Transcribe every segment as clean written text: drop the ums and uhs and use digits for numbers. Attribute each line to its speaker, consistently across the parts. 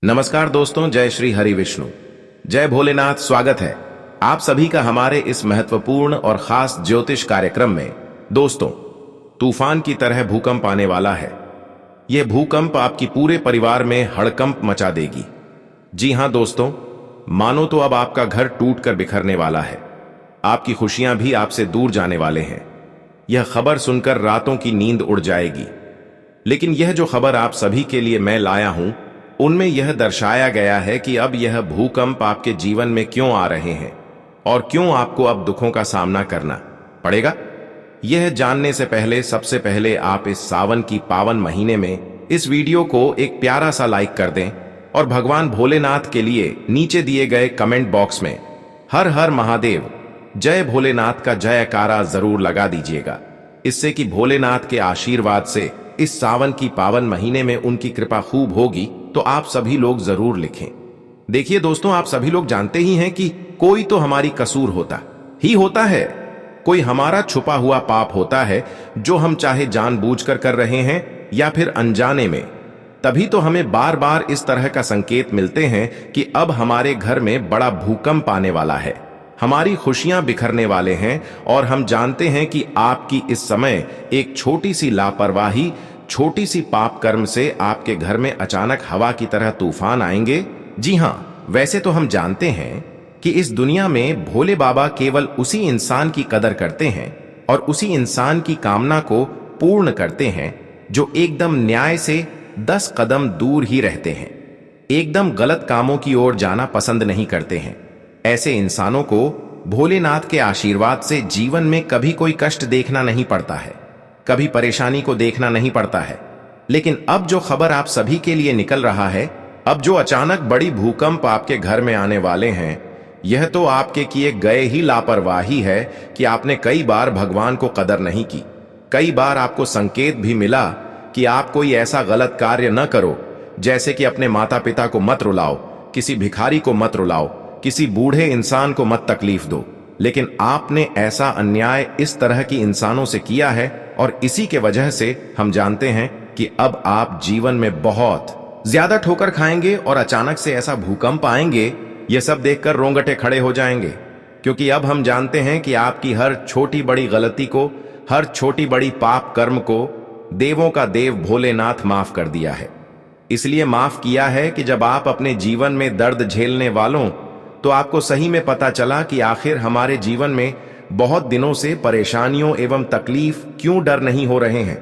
Speaker 1: नमस्कार दोस्तों, जय श्री हरि विष्णु, जय भोलेनाथ। स्वागत है आप सभी का हमारे इस महत्वपूर्ण और खास ज्योतिष कार्यक्रम में। दोस्तों, तूफान की तरह भूकंप आने वाला है। यह भूकंप आपकी पूरे परिवार में हड़कंप मचा देगी। जी हां दोस्तों, मानो तो अब आपका घर टूट कर बिखरने वाला है। आपकी खुशियां भी आपसे दूर जाने वाले हैं। यह खबर सुनकर रातों की नींद उड़ जाएगी। लेकिन यह जो खबर आप सभी के लिए मैं लाया हूं, उनमें यह दर्शाया गया है कि अब यह भूकंप आपके जीवन में क्यों आ रहे हैं और क्यों आपको अब दुखों का सामना करना पड़ेगा। यह जानने से पहले सबसे पहले आप इस सावन की पावन महीने में इस वीडियो को एक प्यारा सा लाइक कर दें और भगवान भोलेनाथ के लिए नीचे दिए गए कमेंट बॉक्स में हर हर महादेव, जय भोलेनाथ का जयकारा जरूर लगा दीजिएगा। इससे कि भोलेनाथ के आशीर्वाद से इस सावन की पावन महीने में उनकी कृपा खूब होगी, तो आप सभी लोग जरूर लिखें। देखिए दोस्तों, आप सभी लोग जानते ही हैं कि कोई तो हमारी कसूर होता है। कोई हमारा छुपा हुआ पाप होता है जो हम चाहे जानबूझकर कर रहे हैं या फिर अनजाने में। तभी तो हमें बार बार इस तरह का संकेत मिलते हैं कि अब हमारे घर में बड़ा भूकंप आने वाला है, हमारी खुशियां बिखरने वाले हैं। और हम जानते हैं कि आपकी इस समय एक छोटी सी लापरवाही, छोटी सी पाप कर्म से आपके घर में अचानक हवा की तरह तूफान आएंगे। जी हां, वैसे तो हम जानते हैं कि इस दुनिया में भोले बाबा केवल उसी इंसान की कदर करते हैं और उसी इंसान की कामना को पूर्ण करते हैं जो एकदम न्याय से 10 कदम दूर ही रहते हैं, एकदम गलत कामों की ओर जाना पसंद नहीं करते हैं। ऐसे इंसानों को भोलेनाथ के आशीर्वाद से जीवन में कभी कोई कष्ट देखना नहीं पड़ता है, कभी परेशानी को देखना नहीं पड़ता है। लेकिन अब जो खबर आप सभी के लिए निकल रहा है, अब जो अचानक बड़ी भूकंप आपके घर में आने वाले हैं, यह तो आपके किए गए ही लापरवाही है कि आपने कई बार भगवान को कदर नहीं की। कई बार आपको संकेत भी मिला कि आप कोई ऐसा गलत कार्य न करो, जैसे कि अपने माता पिता को मत रुलाओ, किसी भिखारी को मत रुलाओ, किसी बूढ़े इंसान को मत तकलीफ दो। लेकिन आपने ऐसा अन्याय इस तरह की इंसानों से किया है और इसी के वजह से हम जानते हैं कि अब आप जीवन में बहुत ज्यादा ठोकर खाएंगे और अचानक से ऐसा भूकंप आएंगे, यह सब देखकर रोंगटे खड़े हो जाएंगे। क्योंकि अब हम जानते हैं कि आपकी हर छोटी बड़ी गलती को, हर छोटी बड़ी पाप कर्म को देवों का देव भोलेनाथ माफ कर दिया है। इसलिए माफ किया है कि जब आप अपने जीवन में दर्द झेलने वालों, तो आपको सही में पता चला कि आखिर हमारे जीवन में बहुत दिनों से परेशानियों एवं तकलीफ क्यों डर नहीं हो रहे हैं।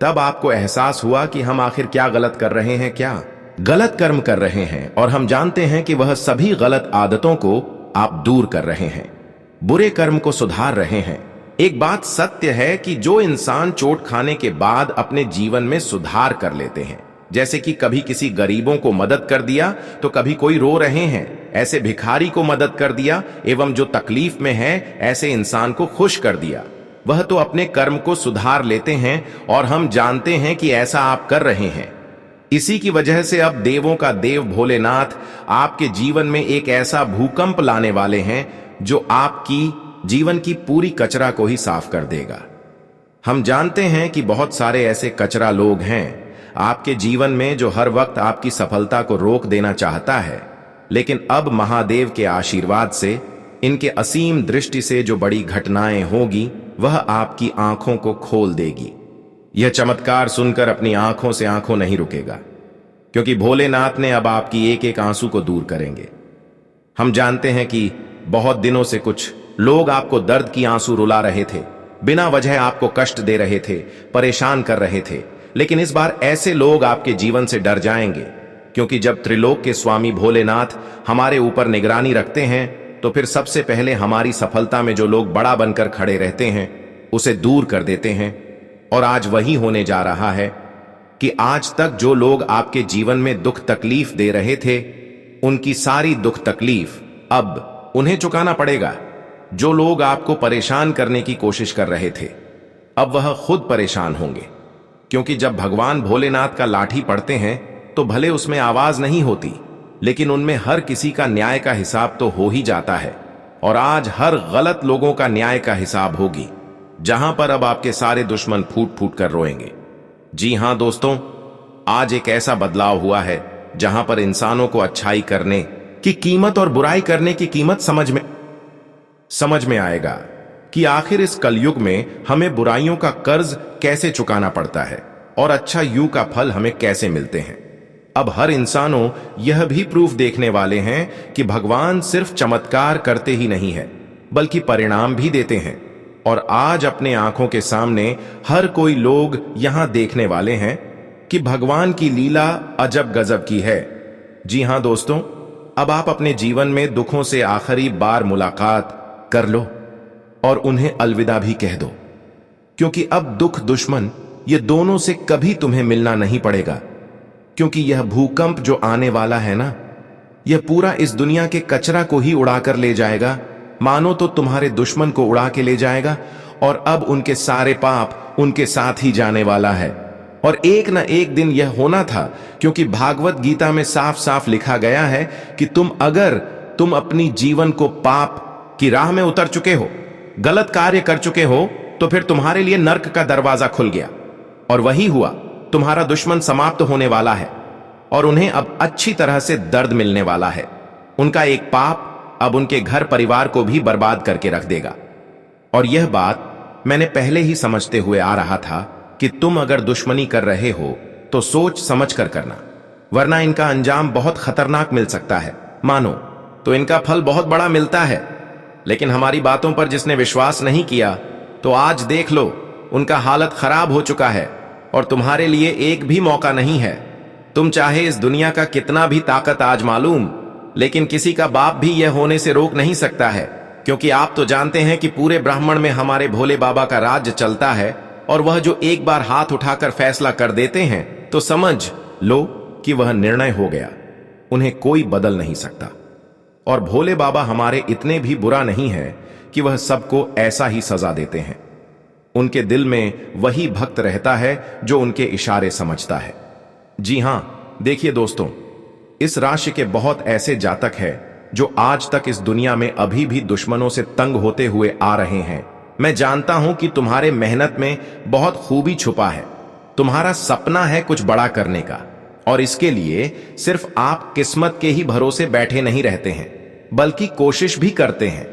Speaker 1: तब आपको एहसास हुआ कि हम आखिर क्या गलत कर रहे हैं, क्या गलत कर्म कर रहे हैं। और हम जानते हैं कि वह सभी गलत आदतों को आप दूर कर रहे हैं, बुरे कर्म को सुधार रहे हैं। एक बात सत्य है कि जो इंसान चोट खाने के बाद अपने जीवन में सुधार कर लेते हैं, जैसे कि कभी किसी गरीबों को मदद कर दिया तो कभी कोई रो रहे हैं, ऐसे भिखारी को मदद कर दिया, एवं जो तकलीफ में है ऐसे इंसान को खुश कर दिया, वह तो अपने कर्म को सुधार लेते हैं। और हम जानते हैं कि ऐसा आप कर रहे हैं। इसी की वजह से अब देवों का देव भोलेनाथ आपके जीवन में एक ऐसा भूकंप लाने वाले हैं जो आपकी जीवन की पूरी कचरा को ही साफ कर देगा। हम जानते हैं कि बहुत सारे ऐसे कचरा लोग हैं आपके जीवन में जो हर वक्त आपकी सफलता को रोक देना चाहता है। लेकिन अब महादेव के आशीर्वाद से, इनके असीम दृष्टि से जो बड़ी घटनाएं होगी, वह आपकी आंखों को खोल देगी। यह चमत्कार सुनकर अपनी आंखों से आंखों नहीं रुकेगा, क्योंकि भोलेनाथ ने अब आपकी एक एक आंसू को दूर करेंगे। हम जानते हैं कि बहुत दिनों से कुछ लोग आपको दर्द की आंसू रुला रहे थे, बिना वजह आपको कष्ट दे रहे थे, परेशान कर रहे थे। लेकिन इस बार ऐसे लोग आपके जीवन से डर जाएंगे, क्योंकि जब त्रिलोक के स्वामी भोलेनाथ हमारे ऊपर निगरानी रखते हैं, तो फिर सबसे पहले हमारी सफलता में जो लोग बड़ा बनकर खड़े रहते हैं, उसे दूर कर देते हैं। और आज वही होने जा रहा है कि आज तक जो लोग आपके जीवन में दुख तकलीफ दे रहे थे, उनकी सारी दुख तकलीफ अब उन्हें चुकाना पड़ेगा। जो लोग आपको परेशान करने की कोशिश कर रहे थे, अब वह खुद परेशान होंगे। क्योंकि जब भगवान भोलेनाथ का लाठी पड़ते हैं तो भले उसमें आवाज नहीं होती, लेकिन उनमें हर किसी का न्याय का हिसाब तो हो ही जाता है। और आज हर गलत लोगों का न्याय का हिसाब होगी, जहां पर अब आपके सारे दुश्मन फूट फूट कर रोएंगे। जी हां दोस्तों, आज एक ऐसा बदलाव हुआ है जहां पर इंसानों को अच्छाई करने की कीमत और बुराई करने की कीमत समझ में आएगा कि आखिर इस कलयुग में हमें बुराइयों का कर्ज कैसे चुकाना पड़ता है और अच्छा यू का फल हमें कैसे मिलते हैं। अब हर इंसानों यह भी प्रूफ देखने वाले हैं कि भगवान सिर्फ चमत्कार करते ही नहीं है बल्कि परिणाम भी देते हैं। और आज अपने आंखों के सामने हर कोई लोग यहां देखने वाले हैं कि भगवान की लीला अजब गजब की है। जी हां दोस्तों, अब आप अपने जीवन में दुखों से आखिरी बार मुलाकात कर लो और उन्हें अलविदा भी कह दो, क्योंकि अब दुख दुश्मन ये दोनों से कभी तुम्हें मिलना नहीं पड़ेगा। क्योंकि यह भूकंप जो आने वाला है ना, यह पूरा इस दुनिया के कचरा को ही उड़ाकर ले जाएगा, मानो तो तुम्हारे दुश्मन को उड़ा के ले जाएगा। और अब उनके सारे पाप उनके साथ ही जाने वाला है। और एक न एक दिन यह होना था, क्योंकि भागवत गीता में साफ साफ लिखा गया है कि तुम अपनी जीवन को पाप की राह में उतर चुके हो, गलत कार्य कर चुके हो, तो फिर तुम्हारे लिए नर्क का दरवाजा खुल गया। और वही हुआ, तुम्हारा दुश्मन समाप्त होने वाला है और उन्हें अब अच्छी तरह से दर्द मिलने वाला है। उनका एक पाप अब उनके घर परिवार को भी बर्बाद करके रख देगा। और यह बात मैंने पहले ही समझते हुए आ रहा था कि तुम अगर दुश्मनी कर रहे हो तो सोच समझ कर करना, वरना इनका अंजाम बहुत खतरनाक मिल सकता है। मानो तो इनका फल बहुत बड़ा मिलता है, लेकिन हमारी बातों पर जिसने विश्वास नहीं किया तो आज देख लो, उनका हालत खराब हो चुका है और तुम्हारे लिए एक भी मौका नहीं है। तुम चाहे इस दुनिया का कितना भी ताकत आज मालूम, लेकिन किसी का बाप भी यह होने से रोक नहीं सकता है, क्योंकि आप तो जानते हैं कि पूरे ब्राह्मण में हमारे भोले बाबा का राज्य चलता है। और वह जो एक बार हाथ उठाकर फैसला कर देते हैं तो समझ लो कि वह निर्णय हो गया, उन्हें कोई बदल नहीं सकता। और भोले बाबा हमारे इतने भी बुरा नहीं है कि वह सबको ऐसा ही सजा देते हैं। उनके दिल में वही भक्त रहता है जो उनके इशारे समझता है। जी हां, देखिए दोस्तों, इस राशि के बहुत ऐसे जातक हैं जो आज तक इस दुनिया में अभी भी दुश्मनों से तंग होते हुए आ रहे हैं। मैं जानता हूं कि तुम्हारे मेहनत में बहुत खूबी छुपा है, तुम्हारा सपना है कुछ बड़ा करने का, और इसके लिए सिर्फ आप किस्मत के ही भरोसे बैठे नहीं रहते हैं, बल्कि कोशिश भी करते हैं।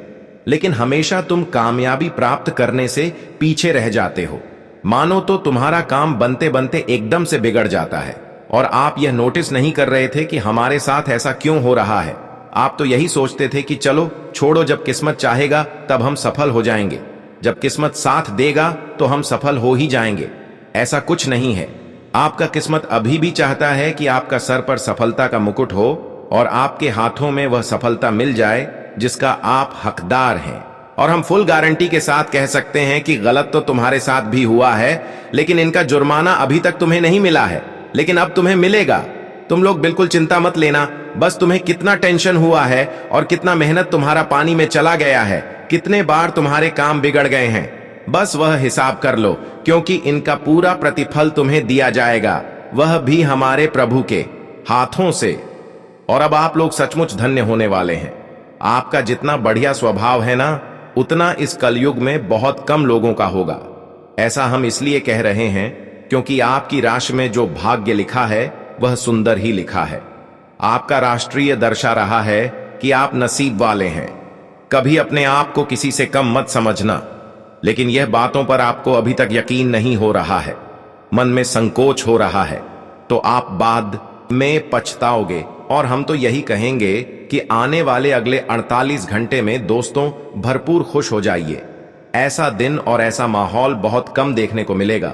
Speaker 1: लेकिन हमेशा तुम कामयाबी प्राप्त करने से पीछे रह जाते हो। मानो तो तुम्हारा काम बनते बनते एकदम से बिगड़ जाता है और आप यह नोटिस नहीं कर रहे थे कि हमारे साथ ऐसा क्यों हो रहा है। आप तो यही सोचते थे कि चलो छोड़ो, जब किस्मत चाहेगा तब हम सफल हो जाएंगे, जब किस्मत साथ देगा तो हम सफल हो ही जाएंगे। ऐसा कुछ नहीं है। आपका किस्मत अभी भी चाहता है कि आपका सर पर सफलता का मुकुट हो और आपके हाथों में वह सफलता मिल जाए जिसका आप हकदार हैं। और हम फुल गारंटी के साथ कह सकते हैं कि गलत तो तुम्हारे साथ भी हुआ है, लेकिन इनका जुर्माना अभी तक तुम्हें नहीं मिला है, लेकिन अब तुम्हें मिलेगा। तुम लोग बिल्कुल चिंता मत लेना। बस तुम्हें कितना टेंशन हुआ है और कितना मेहनत तुम्हारा पानी में चला गया है, कितने बार तुम्हारे काम बिगड़ गए हैं, बस वह हिसाब कर लो, क्योंकि इनका पूरा प्रतिफल तुम्हें दिया जाएगा, वह भी हमारे प्रभु के हाथों से। और अब आप लोग सचमुच धन्य होने वाले हैं। आपका जितना बढ़िया स्वभाव है ना, उतना इस कलयुग में बहुत कम लोगों का होगा। ऐसा हम इसलिए कह रहे हैं क्योंकि आपकी राशि में जो भाग्य लिखा है वह सुंदर ही लिखा है। आपका राष्ट्रीय दर्शा रहा है कि आप नसीब वाले हैं। कभी अपने आप को किसी से कम मत समझना, लेकिन यह बातों पर आपको अभी तक यकीन नहीं हो रहा है, मन में संकोच हो रहा है, तो आप बाद में पछताओगे। और हम तो यही कहेंगे कि आने वाले अगले 48 घंटे में दोस्तों भरपूर खुश हो जाइए। ऐसा दिन और ऐसा माहौल बहुत कम देखने को मिलेगा।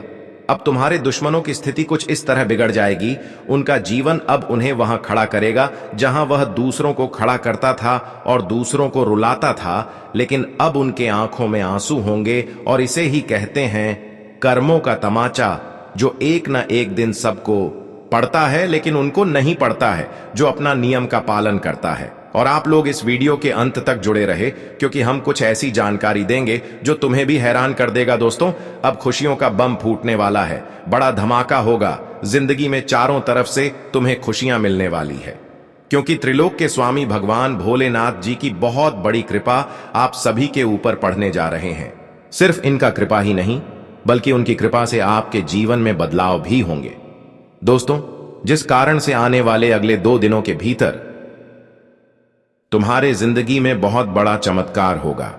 Speaker 1: अब तुम्हारे दुश्मनों की स्थिति कुछ इस तरह बिगड़ जाएगी, उनका जीवन अब उन्हें वहां खड़ा करेगा जहां वह दूसरों को खड़ा करता था और दूसरों को रुलाता था, लेकिन अब उनके आंखों में आंसू होंगे। और इसे ही कहते हैं कर्मों का तमाचा, जो एक न एक दिन सबको पड़ता है, लेकिन उनको नहीं पड़ता है जो अपना नियम का पालन करता है। और आप लोग इस वीडियो के अंत तक जुड़े रहे, क्योंकि हम कुछ ऐसी जानकारी देंगे जो तुम्हें भी हैरान कर देगा। दोस्तों, अब खुशियों का बम फूटने वाला है, बड़ा धमाका होगा। जिंदगी में चारों तरफ से तुम्हें खुशियां मिलने वाली है, क्योंकि त्रिलोक के स्वामी भगवान भोलेनाथ जी की बहुत बड़ी कृपा आप सभी के ऊपर पड़ने जा रहे हैं। सिर्फ इनका कृपा ही नहीं, बल्कि उनकी कृपा से आपके जीवन में बदलाव भी होंगे। दोस्तों, जिस कारण से आने वाले अगले 2 दिनों के भीतर तुम्हारे जिंदगी में बहुत बड़ा चमत्कार होगा।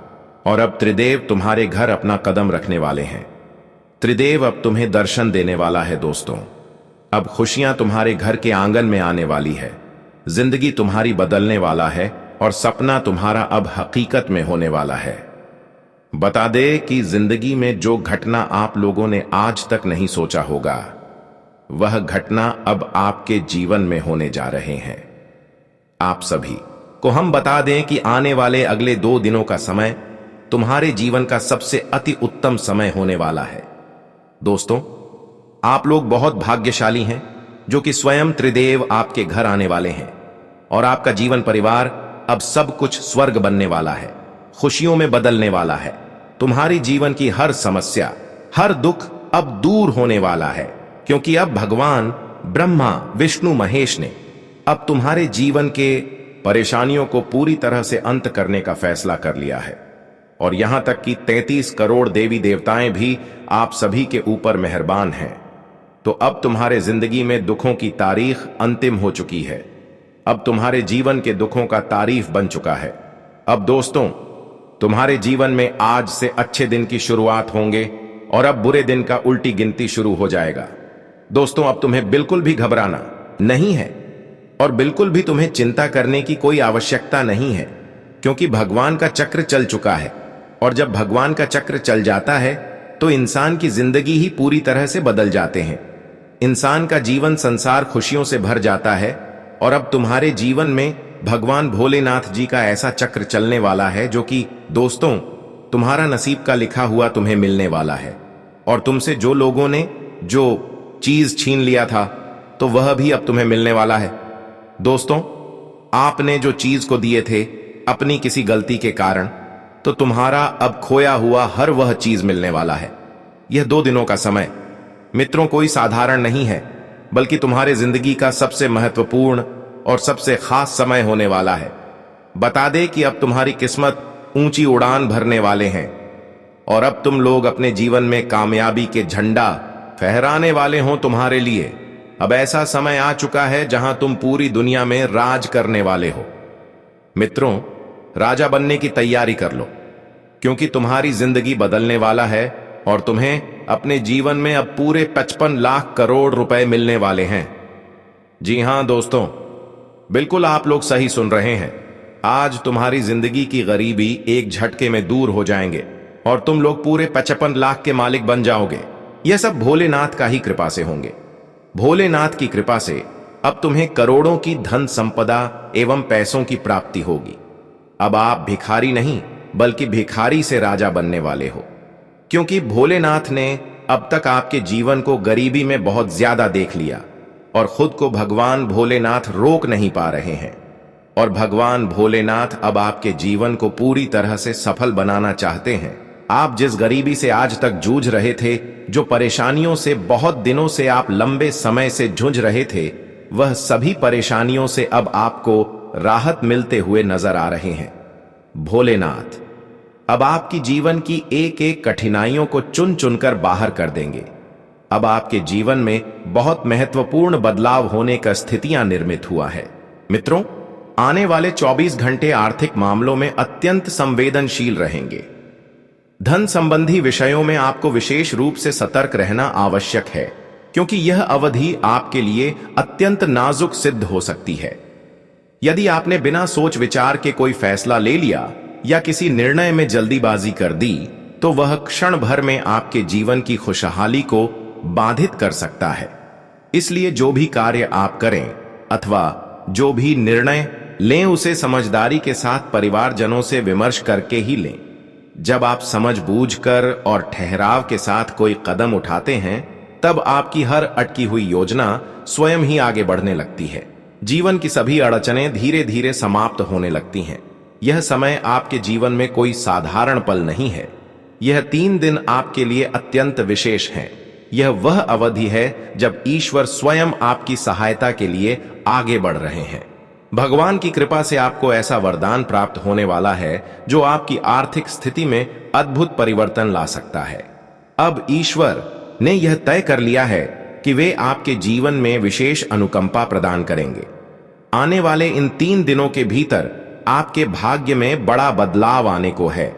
Speaker 1: और अब त्रिदेव तुम्हारे घर अपना कदम रखने वाले हैं। त्रिदेव अब तुम्हें दर्शन देने वाला है दोस्तों। अब खुशियां तुम्हारे घर के आंगन में आने वाली है। जिंदगी तुम्हारी बदलने वाला है और सपना तुम्हारा अब हकीकत में होने वाला है। बता दे कि जिंदगी में जो घटना आप लोगों ने आज तक नहीं सोचा होगा, वह घटना अब आपके जीवन में होने जा रहे हैं। आप सभी को हम बता दें कि आने वाले अगले 2 दिनों का समय तुम्हारे जीवन का सबसे अति उत्तम समय होने वाला है। दोस्तों, आप लोग बहुत भाग्यशाली हैं जो कि स्वयं त्रिदेव आपके घर आने वाले हैं और आपका जीवन परिवार अब सब कुछ स्वर्ग बनने वाला है, खुशियों में बदलने वाला है। तुम्हारी जीवन की हर समस्या, हर दुख अब दूर होने वाला है, क्योंकि अब भगवान ब्रह्मा विष्णु महेश ने अब तुम्हारे जीवन के परेशानियों को पूरी तरह से अंत करने का फैसला कर लिया है। और यहां तक कि 33 करोड़ देवी देवताएं भी आप सभी के ऊपर मेहरबान हैं। तो अब तुम्हारे जिंदगी में दुखों की तारीख अंतिम हो चुकी है। अब तुम्हारे जीवन के दुखों का तारीफ बन चुका है। अब दोस्तों, तुम्हारे जीवन में आज से अच्छे दिन की शुरुआत होंगे और अब बुरे दिन का उल्टी गिनती शुरू हो जाएगा। दोस्तों, अब तुम्हें बिल्कुल भी घबराना नहीं है और बिल्कुल भी तुम्हें चिंता करने की कोई आवश्यकता नहीं है, क्योंकि भगवान का चक्र चल चुका है। और जब भगवान का चक्र चल जाता है तो इंसान की जिंदगी ही पूरी तरह से बदल जाते हैं। इंसान का जीवन संसार खुशियों से भर जाता है। और अब तुम्हारे जीवन में भगवान भोलेनाथ जी का ऐसा चक्र चलने वाला है जो कि दोस्तों, तुम्हारा नसीब का लिखा हुआ तुम्हें मिलने वाला है। और तुमसे जो लोगों ने जो चीज छीन लिया था, तो वह भी अब तुम्हें मिलने वाला है। दोस्तों, आपने जो चीज को दिए थे अपनी किसी गलती के कारण, तो तुम्हारा अब खोया हुआ हर वह चीज मिलने वाला है। यह 2 दिनों का समय मित्रों कोई साधारण नहीं है, बल्कि तुम्हारे जिंदगी का सबसे महत्वपूर्ण और सबसे खास समय होने वाला है। बता दे कि अब तुम्हारी किस्मत ऊंची उड़ान भरने वाले हैं और अब तुम लोग अपने जीवन में कामयाबी के झंडा फहराने वाले हो। तुम्हारे लिए अब ऐसा समय आ चुका है जहां तुम पूरी दुनिया में राज करने वाले हो। मित्रों, राजा बनने की तैयारी कर लो, क्योंकि तुम्हारी जिंदगी बदलने वाला है और तुम्हें अपने जीवन में अब पूरे 55 लाख करोड़ रुपए मिलने वाले हैं। जी हां दोस्तों, बिल्कुल आप लोग सही सुन रहे हैं। आज तुम्हारी जिंदगी की गरीबी एक झटके में दूर हो जाएंगे और तुम लोग पूरे 55 लाख के मालिक बन जाओगे। यह सब भोलेनाथ का ही कृपा से होंगे। भोलेनाथ की कृपा से अब तुम्हें करोड़ों की धन संपदा एवं पैसों की प्राप्ति होगी। अब आप भिखारी नहीं, बल्कि भिखारी से राजा बनने वाले हो, क्योंकि भोलेनाथ ने अब तक आपके जीवन को गरीबी में बहुत ज्यादा देख लिया और खुद को भगवान भोलेनाथ रोक नहीं पा रहे हैं। और भगवान भोलेनाथ अब आपके जीवन को पूरी तरह से सफल बनाना चाहते हैं। आप जिस गरीबी से आज तक जूझ रहे थे, जो परेशानियों से बहुत दिनों से आप लंबे समय से जूझ रहे थे, वह सभी परेशानियों से अब आपको राहत मिलते हुए नजर आ रहे हैं। भोलेनाथ अब आपकी जीवन की एक एक कठिनाइयों को चुन चुनकर बाहर कर देंगे। अब आपके जीवन में बहुत महत्वपूर्ण बदलाव होने का स्थितियां निर्मित हुआ है। मित्रों, आने वाले 24 घंटे आर्थिक मामलों में अत्यंत संवेदनशील रहेंगे। धन संबंधी विषयों में आपको विशेष रूप से सतर्क रहना आवश्यक है, क्योंकि यह अवधि आपके लिए अत्यंत नाजुक सिद्ध हो सकती है। यदि आपने बिना सोच विचार के कोई फैसला ले लिया या किसी निर्णय में जल्दीबाजी कर दी, तो वह क्षण भर में आपके जीवन की खुशहाली को बाधित कर सकता है। इसलिए जो भी कार्य आप करें अथवा जो भी निर्णय लें, उसे समझदारी के साथ परिवारजनों से विमर्श करके ही लें। जब आप समझबूझकर और ठहराव के साथ कोई कदम उठाते हैं, तब आपकी हर अटकी हुई योजना स्वयं ही आगे बढ़ने लगती है। जीवन की सभी अड़चनें धीरे धीरे समाप्त होने लगती हैं। यह समय आपके जीवन में कोई साधारण पल नहीं है। यह 3 दिन आपके लिए अत्यंत विशेष हैं। यह वह अवधि है जब ईश्वर स्वयं आपकी सहायता के लिए आगे बढ़ रहे हैं। भगवान की कृपा से आपको ऐसा वरदान प्राप्त होने वाला है जो आपकी आर्थिक स्थिति में अद्भुत परिवर्तन ला सकता है। अब ईश्वर ने यह तय कर लिया है कि वे आपके जीवन में विशेष अनुकंपा प्रदान करेंगे। आने वाले इन 3 दिनों के भीतर आपके भाग्य में बड़ा बदलाव आने को है,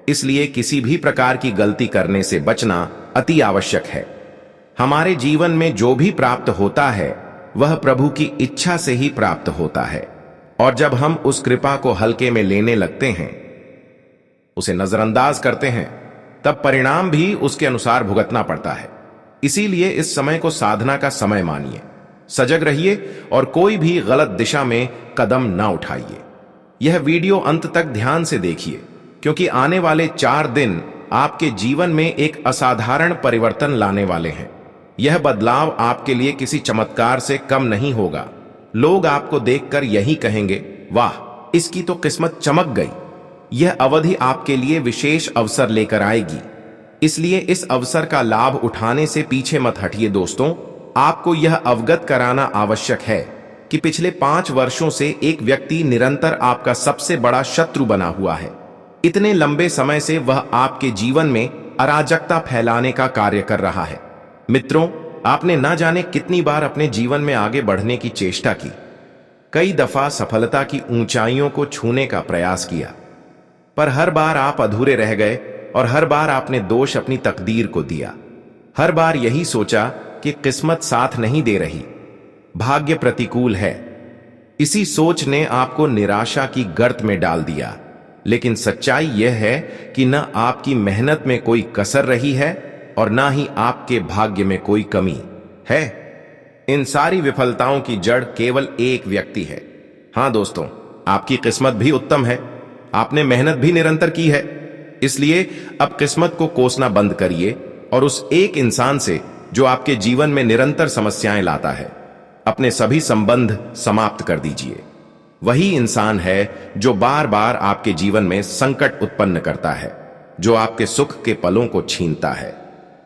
Speaker 1: इसलिए किसी भी प्रकार की गलती करने से बचना अति आवश्यक है। हमारे जीवन में जो भी प्राप्त होता है वह प्रभु की इच्छा से ही प्राप्त होता है, और जब हम उस कृपा को हल्के में लेने लगते हैं, उसे नजरअंदाज करते हैं, तब परिणाम भी उसके अनुसार भुगतना पड़ता है। इसीलिए इस समय को साधना का समय मानिए, सजग रहिए और कोई भी गलत दिशा में कदम ना उठाइए। यह वीडियो अंत तक ध्यान से देखिए, क्योंकि आने वाले 4 दिन आपके जीवन में एक असाधारण परिवर्तन लाने वाले हैं। यह बदलाव आपके लिए किसी चमत्कार से कम नहीं होगा। लोग आपको देखकर यही कहेंगे, वाह, इसकी तो किस्मत चमक गई। यह अवधि आपके लिए विशेष अवसर लेकर आएगी, इसलिए इस अवसर का लाभ उठाने से पीछे मत हटिए। दोस्तों, आपको यह अवगत कराना आवश्यक है कि पिछले 5 वर्षों से एक व्यक्ति निरंतर आपका सबसे बड़ा शत्रु बना हुआ है। इतने लंबे समय से वह आपके जीवन में अराजकता फैलाने का कार्य कर रहा है। मित्रों, आपने ना जाने कितनी बार अपने जीवन में आगे बढ़ने की चेष्टा की, कई दफा सफलता की ऊंचाइयों को छूने का प्रयास किया, पर हर बार आप अधूरे रह गए और हर बार आपने दोष अपनी तकदीर को दिया। हर बार यही सोचा कि किस्मत साथ नहीं दे रही, भाग्य प्रतिकूल है। इसी सोच ने आपको निराशा की गर्त में डाल दिया। लेकिन सच्चाई यह है कि न आपकी मेहनत में कोई कसर रही है और ना ही आपके भाग्य में कोई कमी है। इन सारी विफलताओं की जड़ केवल एक व्यक्ति है। हां दोस्तों, आपकी किस्मत भी उत्तम है, आपने मेहनत भी निरंतर की है। इसलिए अब किस्मत को कोसना बंद करिए और उस एक इंसान से जो आपके जीवन में निरंतर समस्याएं लाता है, अपने सभी संबंध समाप्त कर दीजिए। वही इंसान है जो बार बार आपके जीवन में संकट उत्पन्न करता है, जो आपके सुख के पलों को छीनता है।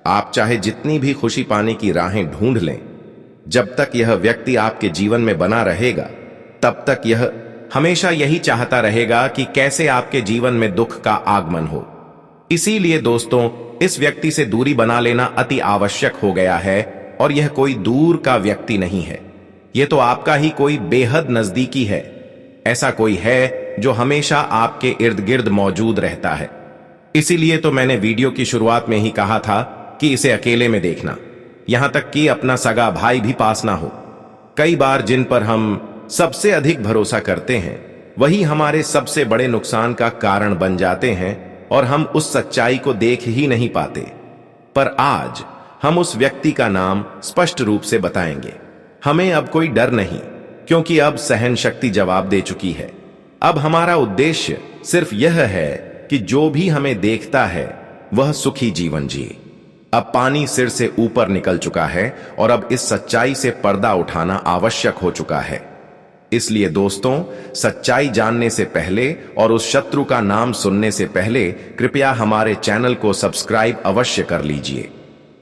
Speaker 1: आप चाहे जितनी भी खुशी पाने की राहें ढूंढ लें, जब तक यह व्यक्ति आपके जीवन में बना रहेगा, तब तक यह हमेशा यही चाहता रहेगा कि कैसे आपके जीवन में दुख का आगमन हो। इसीलिए दोस्तों, इस व्यक्ति से दूरी बना लेना अति आवश्यक हो गया है। और यह कोई दूर का व्यक्ति नहीं है, यह तो आपका ही कोई बेहद नजदीकी है। ऐसा कोई है जो हमेशा आपके इर्द गिर्द मौजूद रहता है। इसीलिए तो मैंने वीडियो की शुरुआत में ही कहा था कि इसे अकेले में देखना, यहां तक कि अपना सगा भाई भी पास ना हो। कई बार जिन पर हम सबसे अधिक भरोसा करते हैं, वही हमारे सबसे बड़े नुकसान का कारण बन जाते हैं और हम उस सच्चाई को देख ही नहीं पाते। पर आज हम उस व्यक्ति का नाम स्पष्ट रूप से बताएंगे। हमें अब कोई डर नहीं, क्योंकि अब सहन शक्ति जवाब दे चुकी है। अब हमारा उद्देश्य सिर्फ यह है कि जो भी हमें देखता है वह सुखी जीवन जिए। अब पानी सिर से ऊपर निकल चुका है और अब इस सच्चाई से पर्दा उठाना आवश्यक हो चुका है। इसलिए दोस्तों, सच्चाई जानने से पहले और उस शत्रु का नाम सुनने से पहले कृपया हमारे चैनल को सब्सक्राइब अवश्य कर लीजिए।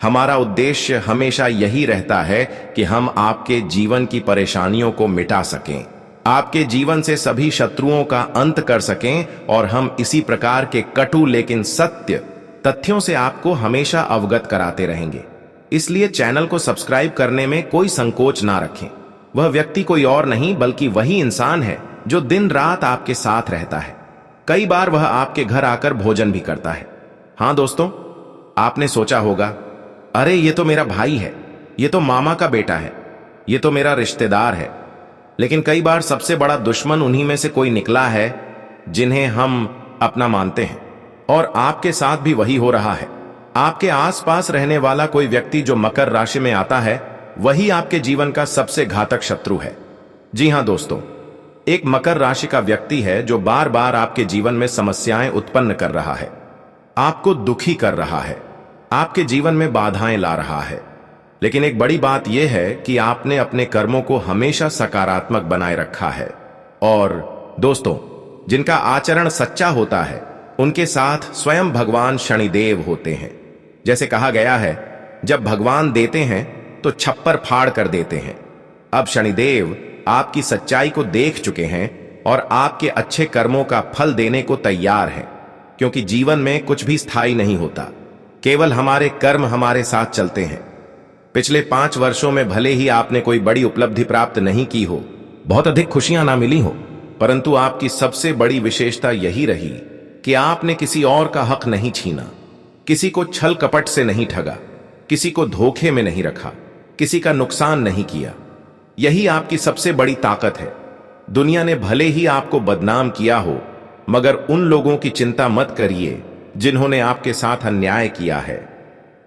Speaker 1: हमारा उद्देश्य हमेशा यही रहता है कि हम आपके जीवन की परेशानियों को मिटा सकें, आपके जीवन से सभी शत्रुओं का अंत कर सकें, और हम इसी प्रकार के कटु लेकिन सत्य तथ्यों से आपको हमेशा अवगत कराते रहेंगे। इसलिए चैनल को सब्सक्राइब करने में कोई संकोच ना रखें। वह व्यक्ति कोई और नहीं बल्कि वही इंसान है जो दिन रात आपके साथ रहता है। कई बार वह आपके घर आकर भोजन भी करता है। हां दोस्तों, आपने सोचा होगा, अरे ये तो मेरा भाई है, ये तो मामा का बेटा है, ये तो मेरा रिश्तेदार है। लेकिन कई बार सबसे बड़ा दुश्मन उन्हीं में से कोई निकला है जिन्हें हम अपना मानते हैं। और आपके साथ भी वही हो रहा है। आपके आसपास रहने वाला कोई व्यक्ति जो मकर राशि में आता है, वही आपके जीवन का सबसे घातक शत्रु है। जी हां दोस्तों, एक मकर राशि का व्यक्ति है जो बार बार आपके जीवन में समस्याएं उत्पन्न कर रहा है, आपको दुखी कर रहा है, आपके जीवन में बाधाएं ला रहा है। लेकिन एक बड़ी बात यह है कि आपने अपने कर्मों को हमेशा सकारात्मक बनाए रखा है। और दोस्तों, जिनका आचरण सच्चा होता है, उनके साथ स्वयं भगवान शनिदेव होते हैं। जैसे कहा गया है, जब भगवान देते हैं तो छप्पर फाड़ कर देते हैं। अब शनिदेव आपकी सच्चाई को देख चुके हैं और आपके अच्छे कर्मों का फल देने को तैयार हैं, क्योंकि जीवन में कुछ भी स्थायी नहीं होता, केवल हमारे कर्म हमारे साथ चलते हैं। पिछले 5 वर्षों में भले ही आपने कोई बड़ी उपलब्धि प्राप्त नहीं की हो, बहुत अधिक खुशियां ना मिली हो, परंतु आपकी सबसे बड़ी विशेषता यही रही कि आपने किसी और का हक नहीं छीना, किसी को छल कपट से नहीं ठगा, किसी को धोखे में नहीं रखा, किसी का नुकसान नहीं किया। यही आपकी सबसे बड़ी ताकत है। दुनिया ने भले ही आपको बदनाम किया हो, मगर उन लोगों की चिंता मत करिए जिन्होंने आपके साथ अन्याय किया है।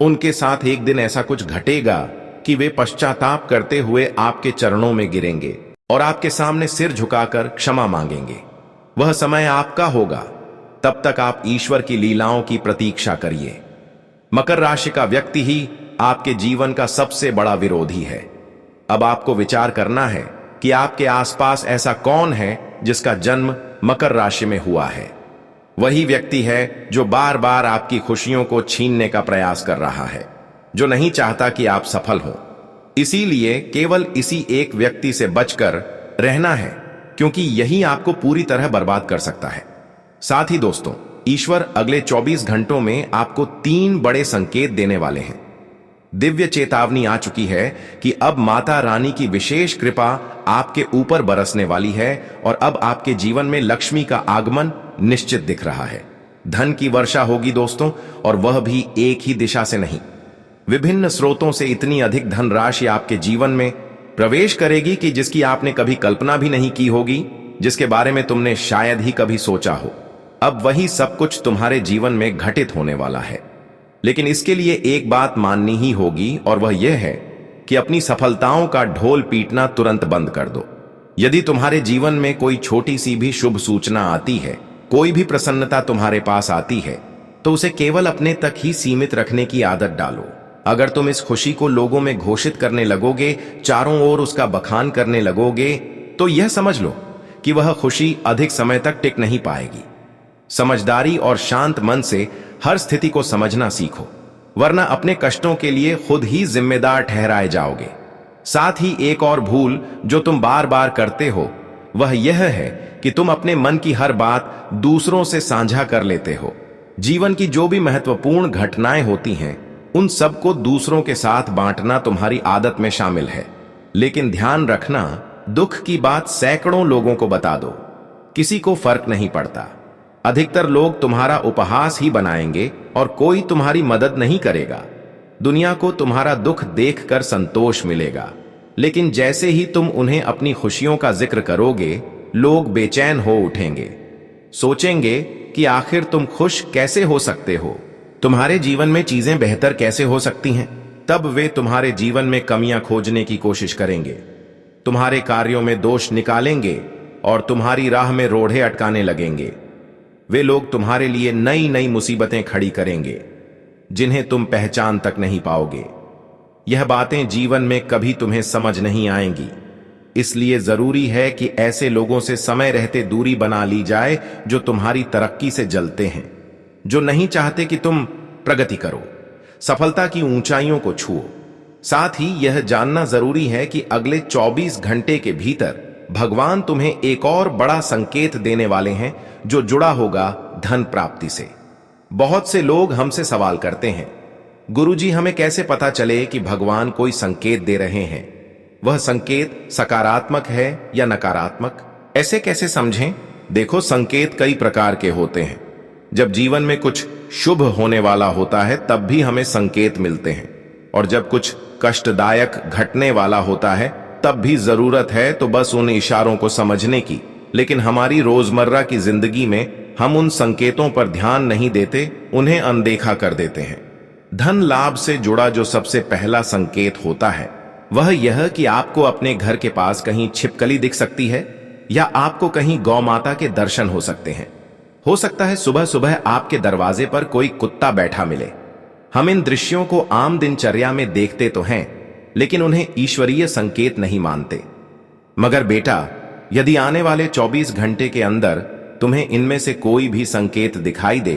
Speaker 1: उनके साथ एक दिन ऐसा कुछ घटेगा कि वे पश्चाताप करते हुए आपके चरणों में गिरेंगे और आपके सामने सिर झुकाकर क्षमा मांगेंगे। वह समय आपका होगा। तब तक आप ईश्वर की लीलाओं की प्रतीक्षा करिए। मकर राशि का व्यक्ति ही आपके जीवन का सबसे बड़ा विरोधी है। अब आपको विचार करना है कि आपके आसपास ऐसा कौन है जिसका जन्म मकर राशि में हुआ है। वही व्यक्ति है जो बार बार आपकी खुशियों को छीनने का प्रयास कर रहा है, जो नहीं चाहता कि आप सफल हो। इसीलिए केवल इसी एक व्यक्ति से बचकर रहना है, क्योंकि यही आपको पूरी तरह बर्बाद कर सकता है। साथ ही दोस्तों, ईश्वर अगले 24 घंटों में आपको 3 बड़े संकेत देने वाले हैं। दिव्य चेतावनी आ चुकी है कि अब माता रानी की विशेष कृपा आपके ऊपर बरसने वाली है और अब आपके जीवन में लक्ष्मी का आगमन निश्चित दिख रहा है। धन की वर्षा होगी दोस्तों, और वह भी एक ही दिशा से नहीं। विभिन्न स्रोतों से इतनी अधिक धनराशि आपके जीवन में प्रवेश करेगी कि जिसकी आपने कभी कल्पना भी नहीं की होगी, जिसके बारे में तुमने शायद ही कभी सोचा हो। अब वही सब कुछ तुम्हारे जीवन में घटित होने वाला है। लेकिन इसके लिए एक बात माननी ही होगी, और वह यह है कि अपनी सफलताओं का ढोल पीटना तुरंत बंद कर दो। यदि तुम्हारे जीवन में कोई छोटी सी भी शुभ सूचना आती है, कोई भी प्रसन्नता तुम्हारे पास आती है, तो उसे केवल अपने तक ही सीमित रखने की आदत डालो। अगर तुम इस खुशी को लोगों में घोषित करने लगोगे, चारों ओर उसका बखान करने लगोगे, तो यह समझ लो कि वह खुशी अधिक समय तक टिक नहीं पाएगी। समझदारी और शांत मन से हर स्थिति को समझना सीखो, वरना अपने कष्टों के लिए खुद ही जिम्मेदार ठहराए जाओगे। साथ ही एक और भूल जो तुम बार बार करते हो, वह यह है कि तुम अपने मन की हर बात दूसरों से साझा कर लेते हो। जीवन की जो भी महत्वपूर्ण घटनाएं होती हैं, उन सबको दूसरों के साथ बांटना तुम्हारी आदत में शामिल है। लेकिन ध्यान रखना, दुख की बात सैकड़ों लोगों को बता दो, किसी को फर्क नहीं पड़ता। अधिकतर लोग तुम्हारा उपहास ही बनाएंगे और कोई तुम्हारी मदद नहीं करेगा। दुनिया को तुम्हारा दुख देखकर संतोष मिलेगा, लेकिन जैसे ही तुम उन्हें अपनी खुशियों का जिक्र करोगे, लोग बेचैन हो उठेंगे, सोचेंगे कि आखिर तुम खुश कैसे हो सकते हो, तुम्हारे जीवन में चीजें बेहतर कैसे हो सकती हैं। तब वे तुम्हारे जीवन में कमियां खोजने की कोशिश करेंगे, तुम्हारे कार्यों में दोष निकालेंगे और तुम्हारी राह में रोड़े अटकाने लगेंगे। वे लोग तुम्हारे लिए नई नई मुसीबतें खड़ी करेंगे, जिन्हें तुम पहचान तक नहीं पाओगे। यह बातें जीवन में कभी तुम्हें समझ नहीं आएंगी। इसलिए जरूरी है कि ऐसे लोगों से समय रहते दूरी बना ली जाए जो तुम्हारी तरक्की से जलते हैं, जो नहीं चाहते कि तुम प्रगति करो, सफलता की ऊंचाइयों को छुओ। साथ ही यह जानना जरूरी है कि अगले 24 घंटे के भीतर भगवान तुम्हें एक और बड़ा संकेत देने वाले हैं, जो जुड़ा होगा धन प्राप्ति से। बहुत से लोग हमसे सवाल करते हैं, गुरुजी हमें कैसे पता चले कि भगवान कोई संकेत दे रहे हैं? वह संकेत सकारात्मक है या नकारात्मक, ऐसे कैसे समझें? देखो, संकेत कई प्रकार के होते हैं। जब जीवन में कुछ शुभ होने वाला होता है, तब भी हमें संकेत मिलते हैं, और जब कुछ कष्टदायक घटने वाला होता है, तब भी जरूरत है तो बस उन इशारों को समझने की। लेकिन हमारी रोजमर्रा की जिंदगी में हम उन संकेतों पर ध्यान नहीं देते, उन्हें अनदेखा कर देते हैं। धन लाभ से जुड़ा जो सबसे पहला संकेत होता है, वह यह कि आपको अपने घर के पास कहीं छिपकली दिख सकती है, या आपको कहीं गौ माता के दर्शन हो सकते हैं। हो सकता है सुबह सुबह आपके दरवाजे पर कोई कुत्ता बैठा मिले। हम इन दृश्यों को आम दिनचर्या में देखते तो हैं, लेकिन उन्हें ईश्वरीय संकेत नहीं मानते। मगर बेटा, यदि आने वाले 24 घंटे के अंदर तुम्हें इनमें से कोई भी संकेत दिखाई दे,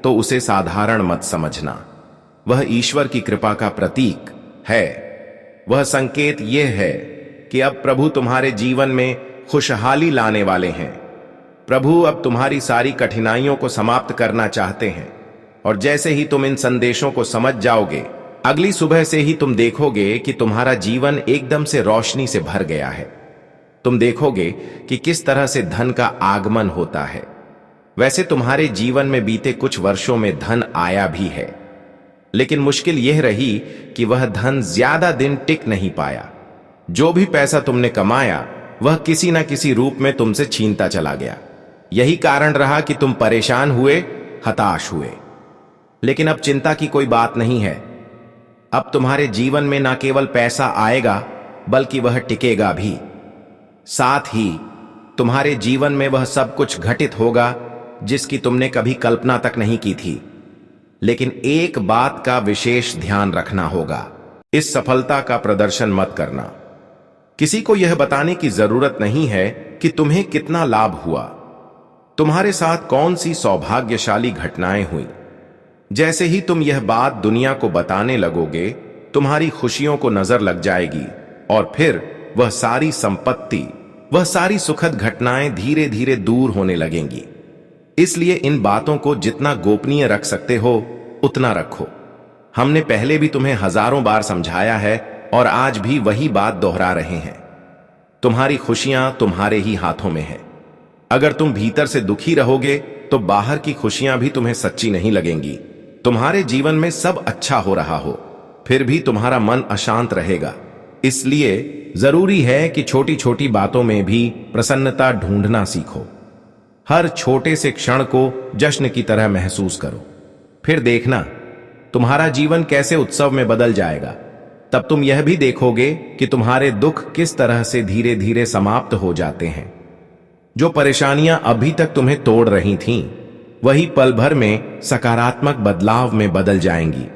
Speaker 1: तो उसे साधारण मत समझना। वह ईश्वर की कृपा का प्रतीक है। वह संकेत यह है कि अब प्रभु तुम्हारे जीवन में खुशहाली लाने वाले हैं। प्रभु अब तुम्हारी सारी कठिनाइयों को समाप्त करना चाहते हैं, और जैसे ही तुम इन संदेशों को समझ जाओगे, अगली सुबह से ही तुम देखोगे कि तुम्हारा जीवन एकदम से रोशनी से भर गया है। तुम देखोगे कि किस तरह से धन का आगमन होता है। वैसे तुम्हारे जीवन में बीते कुछ वर्षों में धन आया भी है, लेकिन मुश्किल यह रही कि वह धन ज्यादा दिन टिक नहीं पाया। जो भी पैसा तुमने कमाया वह किसी न किसी रूप में तुमसे छीनता चला गया। यही कारण रहा कि तुम परेशान हुए, हताश हुए। लेकिन अब चिंता की कोई बात नहीं है। अब तुम्हारे जीवन में न केवल पैसा आएगा बल्कि वह टिकेगा भी। साथ ही तुम्हारे जीवन में वह सब कुछ घटित होगा जिसकी तुमने कभी कल्पना तक नहीं की थी। लेकिन एक बात का विशेष ध्यान रखना होगा, इस सफलता का प्रदर्शन मत करना। किसी को यह बताने की जरूरत नहीं है कि तुम्हें कितना लाभ हुआ, तुम्हारे साथ कौन सी सौभाग्यशाली घटनाएं हुई। जैसे ही तुम यह बात दुनिया को बताने लगोगे, तुम्हारी खुशियों को नजर लग जाएगी और फिर वह सारी संपत्ति, वह सारी सुखद घटनाएं धीरे धीरे दूर होने लगेंगी। इसलिए इन बातों को जितना गोपनीय रख सकते हो उतना रखो। हमने पहले भी तुम्हें हजारों बार समझाया है और आज भी वही बात दोहरा रहे हैं। तुम्हारी खुशियां तुम्हारे ही हाथों में है। अगर तुम भीतर से दुखी रहोगे तो बाहर की खुशियां भी तुम्हें सच्ची नहीं लगेंगी। तुम्हारे जीवन में सब अच्छा हो रहा हो, फिर भी तुम्हारा मन अशांत रहेगा। इसलिए जरूरी है कि छोटी छोटी बातों में भी प्रसन्नता ढूंढना सीखो। हर छोटे से क्षण को जश्न की तरह महसूस करो। फिर देखना तुम्हारा जीवन कैसे उत्सव में बदल जाएगा। तब तुम यह भी देखोगे कि तुम्हारे दुख किस तरह से धीरे धीरे समाप्त हो जाते हैं। जो परेशानियां अभी तक तुम्हें तोड़ रही थीं, वही पल भर में सकारात्मक बदलाव में बदल जाएंगी।